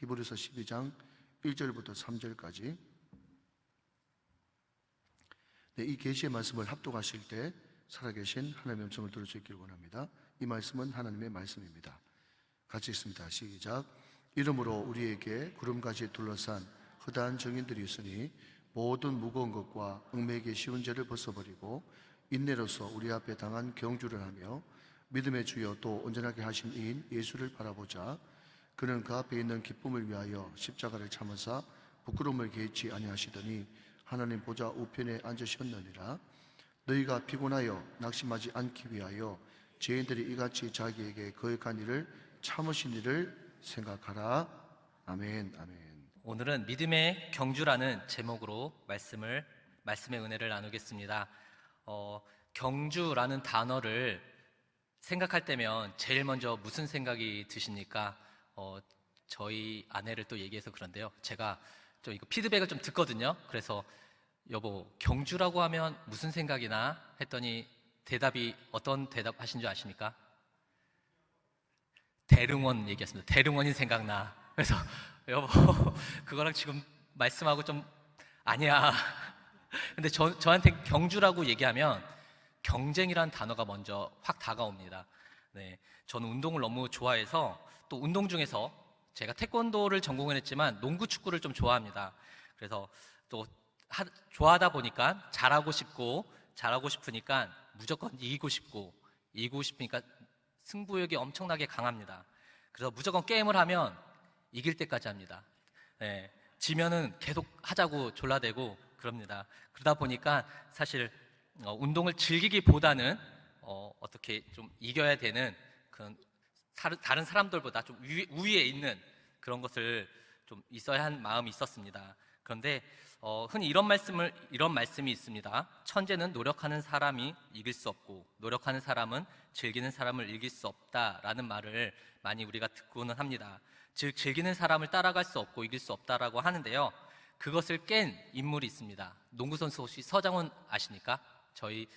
히브리서 12장 1절부터 3절까지. 이 계시의 말씀을 합독하실 때 살아계신 하나님의 음성을 들을 수 있기를 원합니다. 이 말씀은 하나님의 말씀입니다. 같이 읽습니다. 시작. 이러므로 우리에게 구름같이 둘러싼 허다한 증인들이 있으니 모든 무거운 것과 얽매이기 쉬운 죄를 벗어버리고 인내로서 우리 앞에 당한 경주를 하며 믿음의 주여 또 온전하게 하신 이인 예수를 바라보자. 그는 그 앞에 있는 기쁨을 위하여 십자가를 참으사 부끄러움을 개의치 아니하시더니 하나님 보좌 우편에 앉으셨느니라. 너희가 피곤하여 낙심하지 않기 위하여 죄인들이 이같이 자기에게 거역한 일을 참으신 일을 생각하라. 아멘. 아멘. 오늘은 믿음의 경주라는 제목으로 말씀의 은혜를 나누겠습니다. 경주라는 단어를 생각할 때면 제일 먼저 무슨 생각이 드십니까? 저희 아내를 또 얘기해서 그런데요, 제가 좀 이거 피드백을 좀 듣거든요. 그래서 여보, 경주라고 하면 무슨 생각이나 했더니 대답이 어떤 대답 하신 줄 아십니까? 대릉원 얘기했습니다. 대릉원이 생각나. 그래서 여보, 그거랑 지금 말씀하고 좀 아니야. 근데 저한테 경주라고 얘기하면 경쟁이라는 단어가 먼저 확 다가옵니다. 네, 저는 운동을 너무 좋아해서 또 운동 중에서 제가 태권도를 전공을 했지만 농구, 축구를 좀 좋아합니다. 그래서 또 좋아하다 보니까 잘하고 싶으니까 무조건 이기고 싶으니까 승부욕이 엄청나게 강합니다. 그래서 무조건 게임을 하면 이길 때까지 합니다. 네, 지면은 계속 하자고 졸라대고 그럽니다. 그러다 보니까 사실 운동을 즐기기보다는 어떻게 좀 이겨야 되는 그런 다른 사람들보다 좀 우위에 있는 그런 것을 좀 있어야 한 마음이 있었습니다. 그런데 흔히 이런 말씀이 있습니다. 천재는 노력하는 사람이 이길 수 없고 노력하는 사람은 즐기는 사람을 이길 수 없다라는 말을 많이 우리가 듣고는 합니다. 즉 즐기는 사람을 따라갈 수 없고 이길 수 없다라고 하는데요, 그것을 깬 인물이 있습니다. 농구선수 혹시 서장훈 아십니까? 저희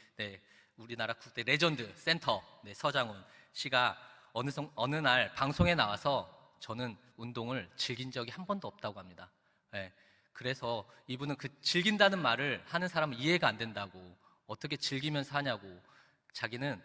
우리나라 국대 레전드 센터 서장훈 씨가 어느 날 방송에 나와서 저는 운동을 즐긴 적이 한 번도 없다고 합니다. 그래서 이분은 그 즐긴다는 말을 하는 사람은 이해가 안 된다고, 어떻게 즐기면서 하냐고, 자기는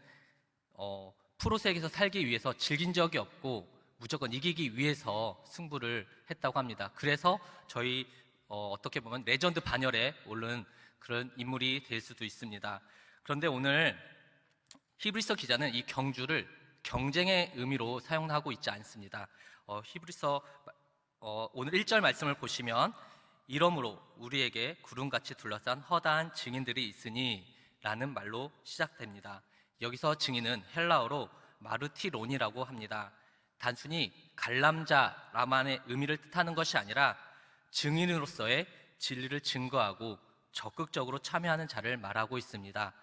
프로색에서 살기 위해서 즐긴 적이 없고 무조건 이기기 위해서 승부를 했다고 합니다. 그래서 저희 어떻게 보면 레전드 반열에 오른 그런 인물이 될 수도 있습니다. 그런데 오늘 히브리서 기자는 이 경주를 경쟁의 의미로 사용하고 있지 않습니다. 히브리서 오늘 1절 말씀을 보시면 이러므로 우리에게 구름같이 둘러싼 허다한 증인들이 있으니 라는 말로 시작됩니다. 여기서 증인은 헬라어로 마르티론이라고 합니다. 단순히 관람자라만의 의미를 뜻하는 것이 아니라 증인으로서의 진리를 증거하고 적극적으로 참여하는 자를 말하고 있습니다.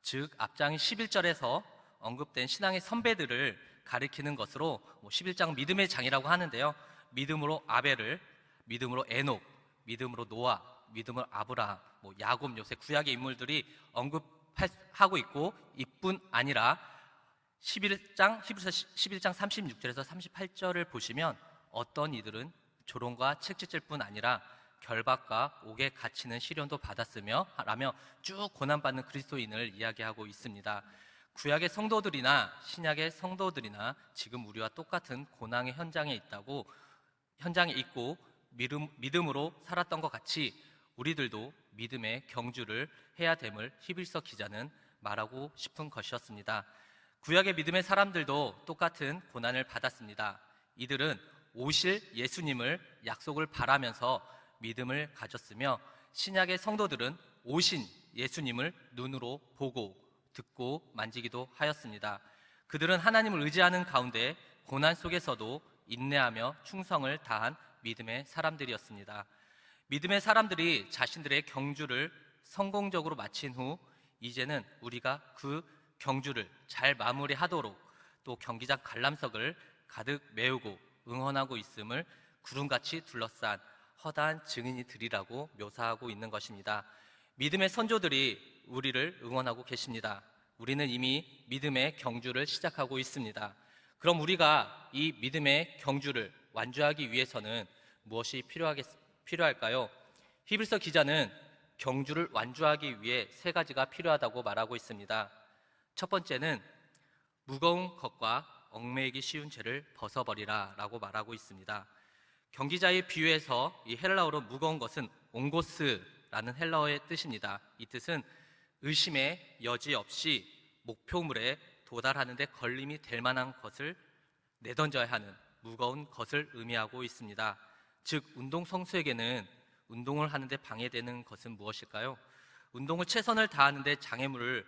즉 앞장 11절에서 언급된 신앙의 선배들을 가리키는 것으로 11장 믿음의 장이라고 하는데요, 믿음으로 아벨을, 믿음으로 에녹, 믿음으로 노아, 믿음으로 아브라함, 야곱, 요셉, 구약의 인물들이 언급하고 있고, 이뿐 아니라 히브리서 11장 36절에서 38절을 보시면 어떤 이들은 조롱과 채찍질 뿐 아니라 결박과 옥에 갇히는 시련도 받았으며 라며 쭉 고난받는 그리스도인을 이야기하고 있습니다. 구약의 성도들이나 신약의 성도들이나 지금 우리와 똑같은 고난의 현장에 있고 믿음으로 살았던 것 같이 우리들도 믿음의 경주를 해야 됨을 히브리서 기자는 말하고 싶은 것이었습니다. 구약의 믿음의 사람들도 똑같은 고난을 받았습니다. 이들은 오실 예수님을 약속을 바라면서 믿음을 가졌으며, 신약의 성도들은 오신 예수님을 눈으로 보고 듣고 만지기도 하였습니다. 그들은 하나님을 의지하는 가운데 고난 속에서도 인내하며 충성을 다한 믿음의 사람들이었습니다. 믿음의 사람들이 자신들의 경주를 성공적으로 마친 후 이제는 우리가 그 경주를 잘 마무리하도록 또 경기장 관람석을 가득 메우고 응원하고 있음을 구름같이 둘러싼 허다한 증인이 되리라고 묘사하고 있는 것입니다. 믿음의 선조들이 우리를 응원하고 계십니다. 우리는 이미 믿음의 경주를 시작하고 있습니다. 그럼 우리가 이 믿음의 경주를 완주하기 위해서는 무엇이 필요할까요? 히브리서 기자는 경주를 완주하기 위해 세 가지가 필요하다고 말하고 있습니다. 첫 번째는 무거운 것과 얽매이기 쉬운 죄를 벗어버리라 라고 말하고 있습니다. 경기자의 비유에서 이 헬라어로 무거운 것은 옹고스라는 헬라어의 뜻입니다. 이 뜻은 의심의 여지 없이 목표물에 도달하는 데 걸림이 될 만한 것을 내던져야 하는 무거운 것을 의미하고 있습니다. 즉 운동선수에게는 운동을 하는데 방해되는 것은 무엇일까요? 운동을 최선을 다하는데 장애물을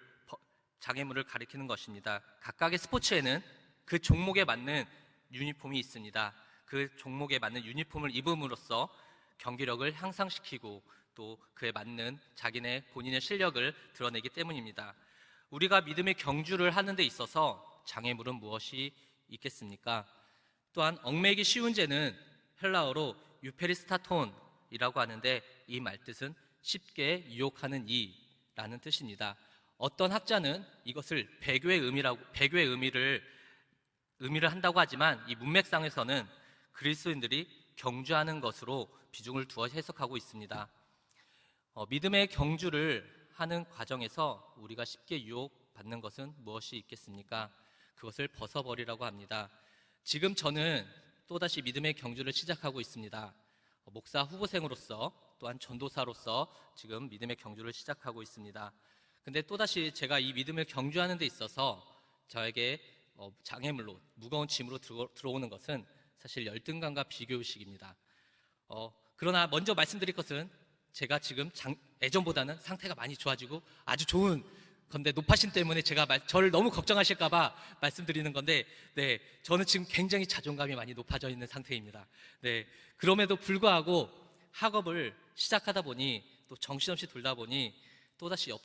가리키는 것입니다. 각각의 스포츠에는 그 종목에 맞는 유니폼이 있습니다. 그 종목에 맞는 유니폼을 입음으로써 경기력을 향상시키고 또 그에 맞는 자기네 본인의 실력을 드러내기 때문입니다. 우리가 믿음의 경주를 하는 데 있어서 장애물은 무엇이 있겠습니까? 또한 얽매이기 쉬운 죄는 헬라어로 유페리스타톤이라고 하는데 이 말뜻은 쉽게 유혹하는 이라는 뜻입니다. 어떤 학자는 이것을 배교의 의미를 한다고 하지만 이 문맥상에서는 그리스도인들이 경주하는 것으로 비중을 두어 해석하고 있습니다. 믿음의 경주를 하는 과정에서 우리가 쉽게 유혹받는 것은 무엇이 있겠습니까? 그것을 벗어버리라고 합니다. 지금 저는 또다시 믿음의 경주를 시작하고 있습니다. 목사 후보생으로서 또한 전도사로서 지금 믿음의 경주를 시작하고 있습니다. 근데 또다시 제가 이 믿음을 경주하는 데 있어서 저에게 장애물로 무거운 짐으로 들어오는 것은 사실 열등감과 비교의식입니다. 그러나 먼저 말씀드릴 것은 제가 지금 예전보다는 상태가 많이 좋아지고 아주 좋은 건데 노파심 때문에 제가 저를 너무 걱정하실까 봐 말씀드리는 건데 네, 저는 지금 굉장히 자존감이 많이 높아져 있는 상태입니다. 네, 그럼에도 불구하고 학업을 시작하다 보니 또 정신없이 돌다 보니 또다시 옆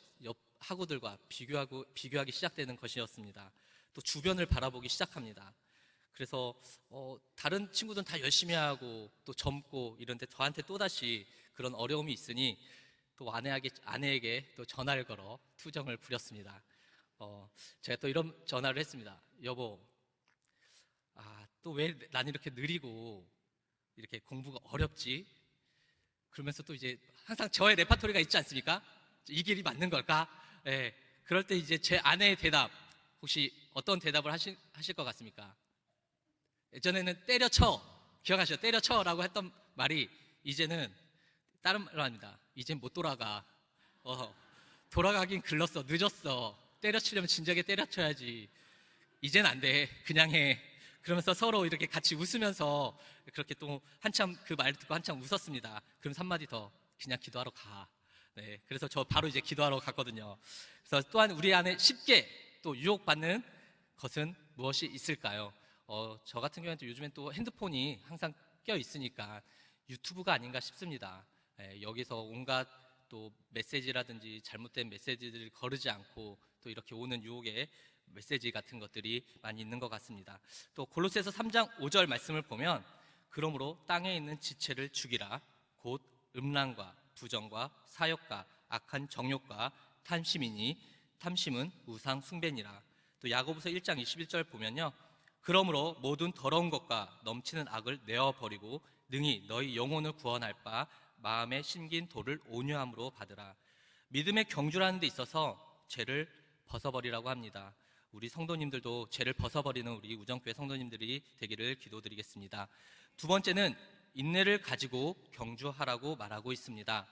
학우들과 비교하기 시작되는 것이었습니다. 또 주변을 바라보기 시작합니다. 그래서 다른 친구들은 다 열심히 하고 또 젊고 이런데 저한테 또다시 그런 어려움이 있으니 또 아내에게 또 전화를 걸어 투정을 부렸습니다. 제가 또 이런 전화를 했습니다. 여보, 또 왜 난 이렇게 느리고 이렇게 공부가 어렵지? 그러면서 또 이제 항상 저의 레파토리가 있지 않습니까? 이 길이 맞는 걸까? 예, 그럴 때 이제 제 아내의 대답, 혹시 어떤 대답을 하실 것 같습니까? 예전에는 때려쳐, 기억하시죠? 때려쳐라고 했던 말이 이제는 다른 말로 합니다. 이젠 못 돌아가. 돌아가긴 글렀어. 늦었어. 때려치려면 진작에 때려쳐야지. 이젠 안 돼. 그냥 해. 그러면서 서로 이렇게 같이 웃으면서 그렇게 또 한참 그 말 듣고 한참 웃었습니다. 그럼 한마디 더. 그냥 기도하러 가. 네. 그래서 저 바로 이제 기도하러 갔거든요. 그래서 또한 우리 안에 쉽게 또 유혹받는 것은 무엇이 있을까요? 저 같은 경우에는 요즘엔 또 핸드폰이 항상 껴 있으니까 유튜브가 아닌가 싶습니다. 여기서 온갖 또 메시지라든지 잘못된 메시지들을 거르지 않고 또 이렇게 오는 유혹의 메시지 같은 것들이 많이 있는 것 같습니다. 또 골로새서 3장 5절 말씀을 보면 그러므로 땅에 있는 지체를 죽이라 곧 음란과 부정과 사욕과 악한 정욕과 탐심이니 탐심은 우상 숭배니라. 또 야고보서 1장 21절 보면요. 그러므로 모든 더러운 것과 넘치는 악을 내어버리고 능히 너희 영혼을 구원할 바 마음에 심긴 도를 온유함으로 받으라. 믿음의 경주라는 데 있어서 죄를 벗어버리라고 합니다. 우리 성도님들도 죄를 벗어버리는 우리 우정교회 성도님들이 되기를 기도드리겠습니다. 두 번째는 인내를 가지고 경주하라고 말하고 있습니다.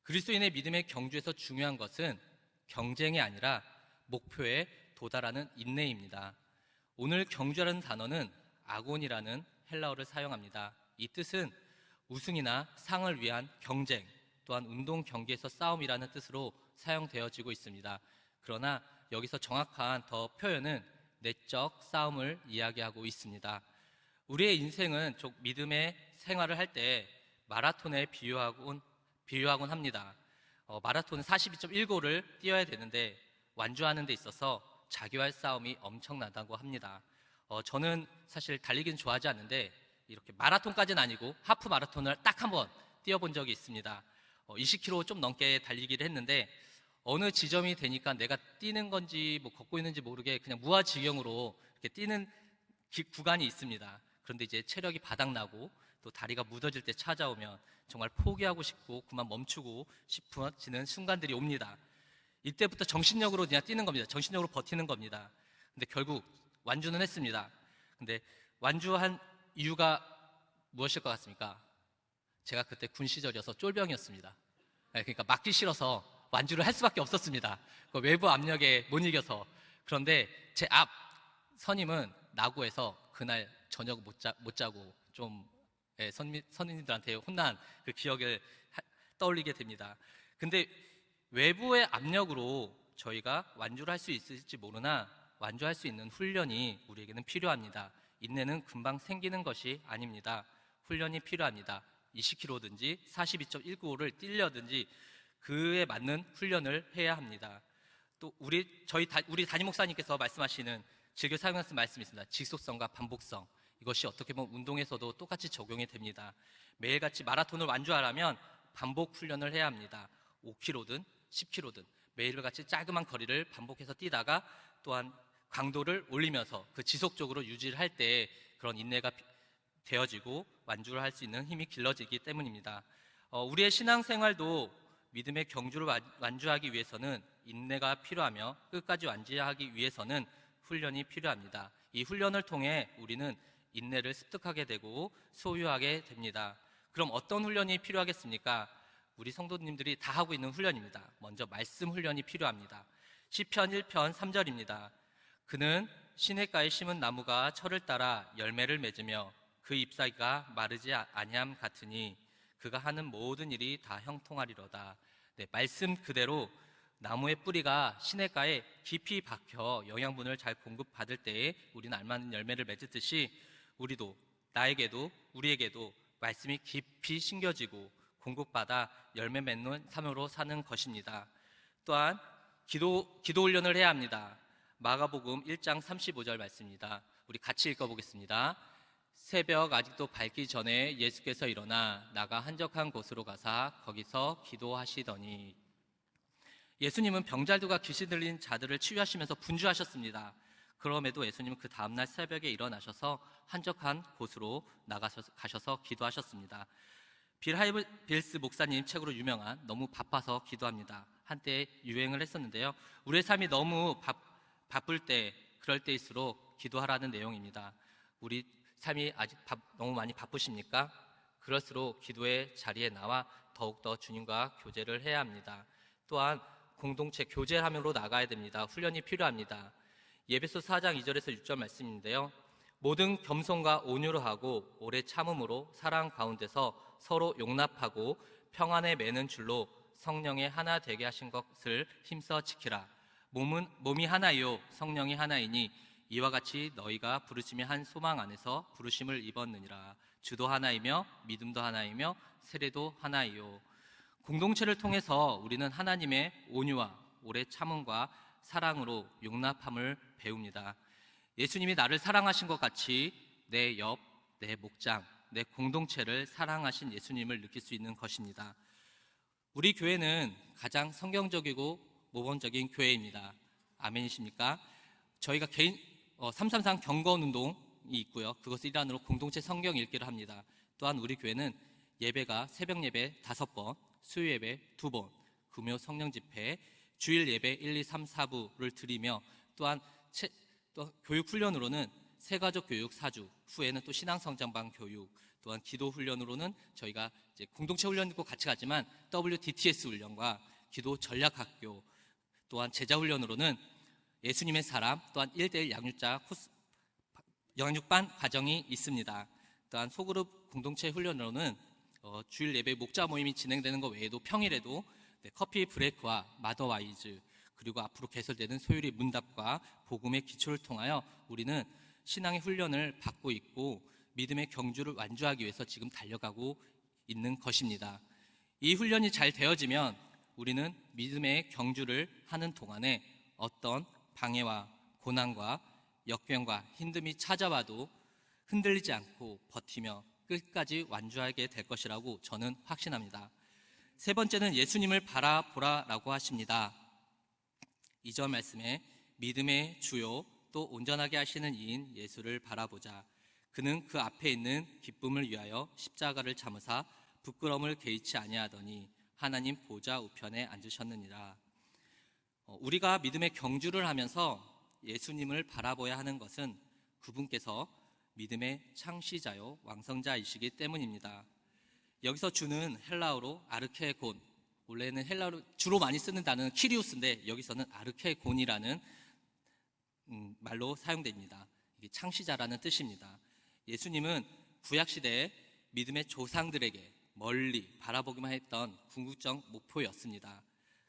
그리스도인의 믿음의 경주에서 중요한 것은 경쟁이 아니라 목표에 도달하는 인내입니다. 오늘 경주라는 단어는 아곤이라는 헬라어를 사용합니다. 이 뜻은 우승이나 상을 위한 경쟁, 또한 운동 경기에서 싸움이라는 뜻으로 사용되어지고 있습니다. 그러나 여기서 정확한 더 표현은 내적 싸움을 이야기하고 있습니다. 우리의 인생은 믿음의 생활을 할 때 마라톤에 비유하곤 합니다. 마라톤은 42.195를 뛰어야 되는데 완주하는 데 있어서 자기와의 싸움이 엄청나다고 합니다. 저는 사실 달리기는 좋아하지 않는데 이렇게 마라톤까지는 아니고 하프 마라톤을 딱 한 번 뛰어본 적이 있습니다. 20km 좀 넘게 달리기를 했는데 어느 지점이 되니까 내가 뛰는 건지 걷고 있는지 모르게 그냥 무아지경으로 이렇게 뛰는 구간이 있습니다. 그런데 이제 체력이 바닥나고 또 다리가 무뎌질 때 찾아오면 정말 포기하고 싶고 그만 멈추고 싶어지는 순간들이 옵니다. 이때부터 정신력으로 그냥 뛰는 겁니다. 정신력으로 버티는 겁니다. 근데 결국 완주는 했습니다. 근데 완주한 이유가 무엇일 것 같습니까? 제가 그때 군 시절이어서 쫄병이었습니다. 그러니까 맞기 싫어서 완주를 할 수밖에 없었습니다. 그 외부 압력에 못 이겨서. 그런데 제 앞 선임은 나고에서 그날 저녁 못 자고 좀 선임들한테 혼난 그 기억을 떠올리게 됩니다. 근데 외부의 압력으로 저희가 완주를 할 수 있을지 모르나 완주할 수 있는 훈련이 우리에게는 필요합니다. 인내는 금방 생기는 것이 아닙니다. 훈련이 필요합니다. 20km든지 42.195를 뛰려든지 그에 맞는 훈련을 해야 합니다. 또 우리 담임 목사님께서 말씀하시는 즐겨 사용하는 말씀이 있습니다. 지속성과 반복성. 이것이 어떻게 보면 운동에서도 똑같이 적용이 됩니다. 매일같이 마라톤을 완주하려면 반복 훈련을 해야 합니다. 5km든 10km든 매일같이 자그마한 거리를 반복해서 뛰다가 또한 강도를 올리면서 그 지속적으로 유지를 할 때 그런 인내가 되어지고 완주를 할 수 있는 힘이 길러지기 때문입니다. 우리의 신앙생활도 믿음의 경주를 완주하기 위해서는 인내가 필요하며 끝까지 완주하기 위해서는 훈련이 필요합니다. 이 훈련을 통해 우리는 인내를 습득하게 되고 소유하게 됩니다. 그럼 어떤 훈련이 필요하겠습니까? 우리 성도님들이 다 하고 있는 훈련입니다. 먼저 말씀 훈련이 필요합니다. 시편 1편 3절입니다. 그는 시냇가에 심은 나무가 철을 따라 열매를 맺으며 그 잎사귀가 마르지 아니함 같으니 그가 하는 모든 일이 다 형통하리로다. 네, 말씀 그대로 나무의 뿌리가 시냇가에 깊이 박혀 영양분을 잘 공급받을 때에 우리는 알맞은 열매를 맺듯이 우리도 나에게도 우리에게도 말씀이 깊이 심겨지고 공급받아 열매 맺는 삶으로 사는 것입니다. 또한 기도 훈련을 해야 합니다. 마가복음 1장 35절 말씀입니다. 우리 같이 읽어보겠습니다. 새벽 아직도 밝기 전에 예수께서 일어나 나가 한적한 곳으로 가사 거기서 기도하시더니 예수님은 병자들과 귀신 들린 자들을 치유하시면서 분주하셨습니다. 그럼에도 예수님은 그 다음날 새벽에 일어나셔서 한적한 곳으로 가셔서 기도하셨습니다. 빌 하이빌스 목사님 책으로 유명한 너무 바빠서 기도합니다. 한때 유행을 했었는데요. 우리의 삶이 너무 바쁠 때 그럴 때일수록 기도하라는 내용입니다. 우리 삶이 아직 너무 많이 바쁘십니까? 그럴수록 기도의 자리에 나와 더욱더 주님과 교제를 해야 합니다. 또한 공동체 교제하면로 나가야 됩니다. 훈련이 필요합니다. 예배소 4장 2절에서 6절 말씀인데요. 모든 겸손과 온유로 하고 오래 참음으로 사랑 가운데서 서로 용납하고 평안에 매는 줄로 성령의 하나 되게 하신 것을 힘써 지키라. 몸이 하나요 성령이 하나이니 이와 같이 너희가 부르심의 한 소망 안에서 부르심을 입었느니라. 주도 하나이며 믿음도 하나이며 세례도 하나이요. 공동체를 통해서 우리는 하나님의 온유와 오래 참음과 사랑으로 용납함을 배웁니다. 예수님이 나를 사랑하신 것 같이 내 옆, 내 목장, 내 공동체를 사랑하신 예수님을 느낄 수 있는 것입니다. 우리 교회는 가장 성경적이고 모범적인 교회입니다. 아멘이십니까? 저희가 333 경건 운동이 있고요. 그것을 일환으로 공동체 성경 읽기를 합니다. 또한 우리 교회는 예배가 새벽 예배 5번, 수요 예배 2번, 금요 성령 집회, 주일 예배 1, 2, 3, 4부를 드리며 또한 또 교육 훈련으로는 새가족 교육 4주, 후에는 또 신앙 성장반 교육, 또한 기도 훈련으로는 저희가 이제 공동체 훈련도 같이 가지만 WDTS 훈련과 기도 전략 학교, 또한 제자 훈련으로는 예수님의 사람, 또한 1대1 양육반 과정이 있습니다. 또한 소그룹 공동체 훈련으로는 주일 예배 목자 모임이 진행되는 것 외에도 평일에도 커피 브레이크와 마더와이즈 그리고 앞으로 개설되는 소율이 문답과 복음의 기초를 통하여 우리는 신앙의 훈련을 받고 있고 믿음의 경주를 완주하기 위해서 지금 달려가고 있는 것입니다. 이 훈련이 잘 되어지면 우리는 믿음의 경주를 하는 동안에 어떤 방해와 고난과 역병과 힘듦이 찾아와도 흔들리지 않고 버티며 끝까지 완주하게 될 것이라고 저는 확신합니다. 세 번째는 예수님을 바라보라라고 하십니다. 2절 말씀에 믿음의 주요 또 온전하게 하시는 이인 예수를 바라보자. 그는 그 앞에 있는 기쁨을 위하여 십자가를 참으사 부끄러움을 개의치 아니하더니 하나님 보좌 우편에 앉으셨느니라. 우리가 믿음의 경주를 하면서 예수님을 바라보아야 하는 것은 그분께서 믿음의 창시자요 왕성자이시기 때문입니다. 여기서 주는 헬라어로 아르케곤, 원래는 헬라어로 주로 많이 쓰는 단어는 키리우스인데 여기서는 아르케곤이라는 말로 사용됩니다. 이게 창시자라는 뜻입니다. 예수님은 구약시대에 믿음의 조상들에게 멀리 바라보기만 했던 궁극적 목표였습니다.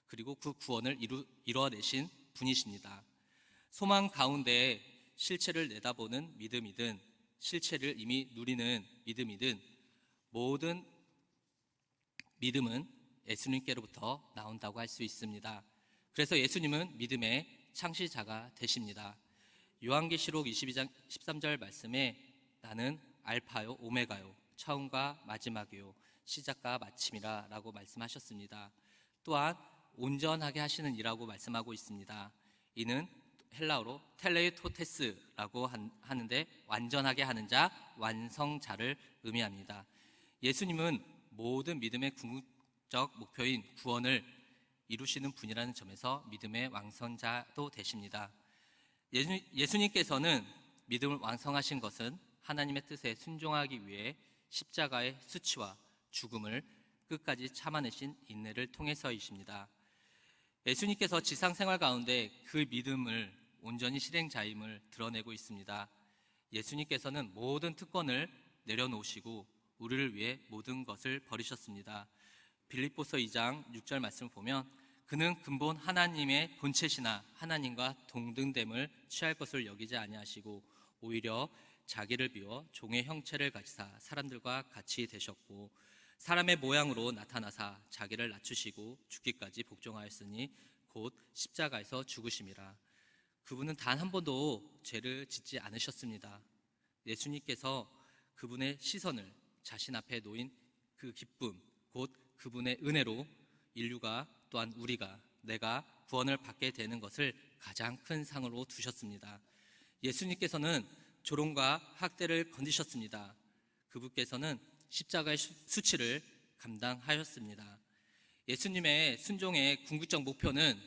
그리고 그 구원을 이루어내신 분이십니다. 소망 가운데 실체를 내다보는 믿음이든 실체를 이미 누리는 믿음이든 모든 믿음은 예수님께로부터 나온다고 할 수 있습니다. 그래서 예수님은 믿음의 창시자가 되십니다. 요한계시록 22장 13절 말씀에 나는 알파요 오메가요 처음과 마지막이요 시작과 마침이라 라고 말씀하셨습니다. 또한 온전하게 하시는 이라고 말씀하고 있습니다. 이는 헬라어로 텔레토테스라고 하는데 완전하게 하는 자, 완성자를 의미합니다. 예수님은 모든 믿음의 궁극적 목표인 구원을 이루시는 분이라는 점에서 믿음의 왕성자도 되십니다. 예수님께서는 믿음을 왕성하신 것은 하나님의 뜻에 순종하기 위해 십자가의 수치와 죽음을 끝까지 참아내신 인내를 통해서이십니다. 예수님께서 지상 생활 가운데 그 믿음을 온전히 실행자임을 드러내고 있습니다. 예수님께서는 모든 특권을 내려놓으시고 우리를 위해 모든 것을 버리셨습니다. 빌립보서 2장 6절 말씀을 보면 그는 근본 하나님의 본체시나 하나님과 동등됨을 취할 것을 여기지 아니하시고 오히려 자기를 비워 종의 형체를 가지사 사람들과 같이 되셨고 사람의 모양으로 나타나사 자기를 낮추시고 죽기까지 복종하였으니 곧 십자가에서 죽으심이라. 그분은 단 한 번도 죄를 짓지 않으셨습니다. 예수님께서 그분의 시선을 자신 앞에 놓인 그 기쁨, 곧 그분의 은혜로 인류가 또한 우리가 내가 구원을 받게 되는 것을 가장 큰 상으로 두셨습니다. 예수님께서는 조롱과 학대를 건지셨습니다. 그분께서는 십자가의 수치를 감당하였습니다. 예수님의 순종의 궁극적 목표는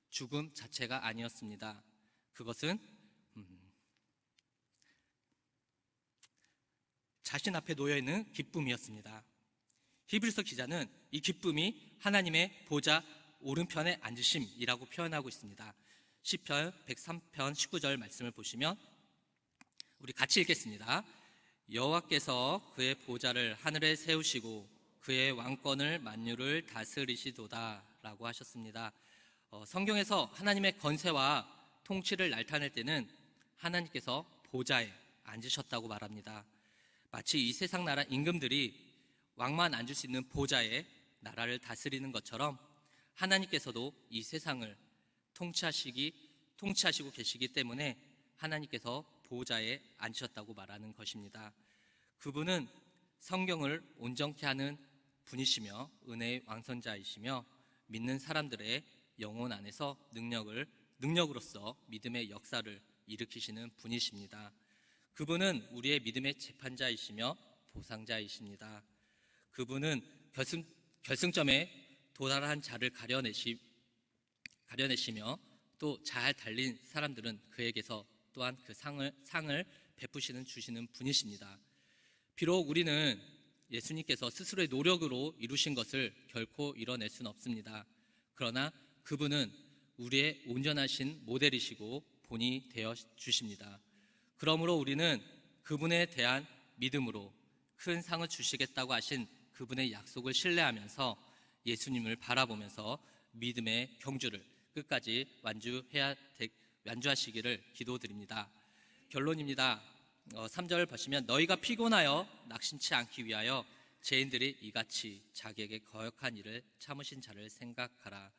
죽음 자체가 아니었습니다. 그것은 자신 앞에 놓여있는 기쁨이었습니다. 히브리서 기자는 이 기쁨이 하나님의 보좌 오른편에 앉으심이라고 표현하고 있습니다. 시편 103편 19절 말씀을 보시면 우리 같이 읽겠습니다. 여호와께서 그의 보좌를 하늘에 세우시고 그의 왕권을 만유를 다스리시도다 라고 하셨습니다. 성경에서 하나님의 권세와 통치를 나타낼 때는 하나님께서 보좌에 앉으셨다고 말합니다. 마치 이 세상 나라 임금들이 왕만 앉을 수 있는 보좌에 나라를 다스리는 것처럼 하나님께서도 이 세상을 통치하시고 계시기 때문에 하나님께서 보좌에 앉으셨다고 말하는 것입니다. 그분은 성경을 온전케 하는 분이시며 은혜의 왕선자이시며 믿는 사람들의 영혼 안에서 능력으로서 믿음의 역사를 일으키시는 분이십니다. 그분은 우리의 믿음의 재판자이시며 보상자이십니다. 그분은 결승점에 도달한 자를 가려내시며 또 잘 달린 사람들은 그에게서 또한 그 상을 주시는 분이십니다. 비록 우리는 예수님께서 스스로의 노력으로 이루신 것을 결코 이뤄낼 수는 없습니다. 그러나 그분은 우리의 온전하신 모델이시고 본이 되어 주십니다. 그러므로 우리는 그분에 대한 믿음으로 큰 상을 주시겠다고 하신 그분의 약속을 신뢰하면서 예수님을 바라보면서 믿음의 경주를 끝까지 완주하시기를 기도드립니다. 결론입니다. 3절 보시면 너희가 피곤하여 낙심치 않기 위하여 죄인들이 이같이 자기에게 거역한 일을 참으신 자를 생각하라.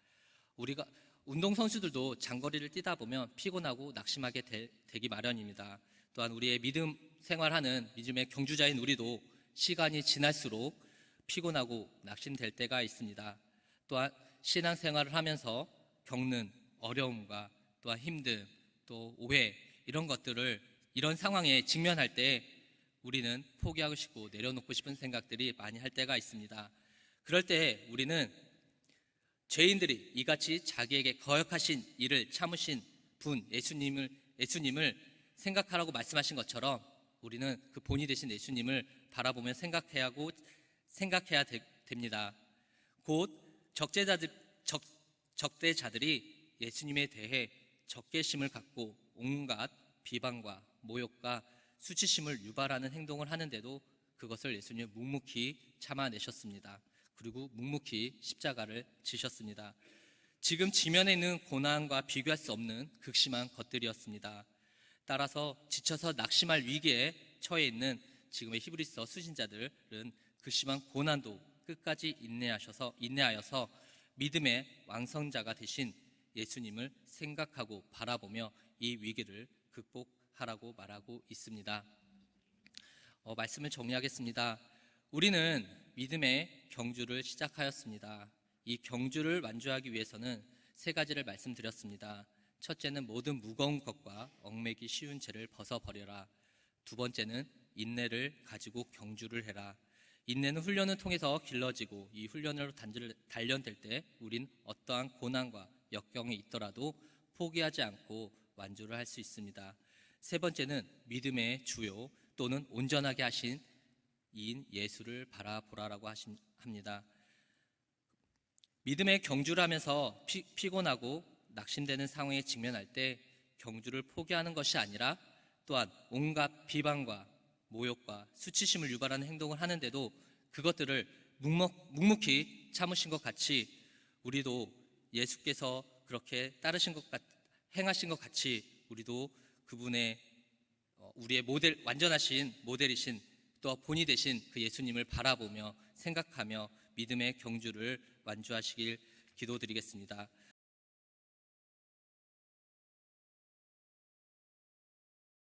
우리가 운동선수들도 장거리를 뛰다 보면 피곤하고 낙심하게 되기 마련입니다. 또한 우리의 믿음 생활하는 믿음의 경주자인 우리도 시간이 지날수록 피곤하고 낙심될 때가 있습니다. 또한 신앙생활을 하면서 겪는 어려움과 또한 힘듦, 또 오해 이런 상황에 직면할 때 우리는 포기하고 싶고 내려놓고 싶은 생각들이 많이 할 때가 있습니다. 그럴 때 우리는 죄인들이 이같이 자기에게 거역하신 일을 참으신 분 예수님을 생각하라고 말씀하신 것처럼 우리는 그 본이 되신 예수님을 바라보며 생각해야 됩니다. 곧 적대자들이 예수님에 대해 적개심을 갖고 온갖 비방과 모욕과 수치심을 유발하는 행동을 하는데도 그것을 예수님은 묵묵히 참아내셨습니다. 그리고 묵묵히 십자가를 지셨습니다. 지금 지면에 있는 고난과 비교할 수 없는 극심한 것들이었습니다. 따라서 지쳐서 낙심할 위기에 처해 있는 지금의 히브리서 수신자들은 극심한 고난도 끝까지 인내하여서 믿음의 왕성자가 되신 예수님을 생각하고 바라보며 이 위기를 극복하라고 말하고 있습니다. 말씀을 정리하겠습니다. 우리는 믿음의 경주를 시작하였습니다. 이 경주를 완주하기 위해서는 세 가지를 말씀드렸습니다. 첫째는 모든 무거운 것과 얽매기 쉬운 죄를 벗어버려라. 두 번째는 인내를 가지고 경주를 해라. 인내는 훈련을 통해서 길러지고 이 훈련으로 단련될 때 우린 어떠한 고난과 역경이 있더라도 포기하지 않고 완주를 할 수 있습니다. 세 번째는 믿음의 주요 또는 온전하게 하신 이인 예수를 바라보라라고 합니다. 믿음의 경주를 하면서 피곤하고 낙심되는 상황에 직면할 때 경주를 포기하는 것이 아니라 또한 온갖 비방과 모욕과 수치심을 유발하는 행동을 하는데도 그것들을 묵묵히 참으신 것 같이 우리도 예수께서 그렇게 행하신 것 같이 우리도 그분의 우리의 완전하신 모델이신 또 본이 되신 그 예수님을 바라보며 생각하며 믿음의 경주를 완주하시길 기도드리겠습니다.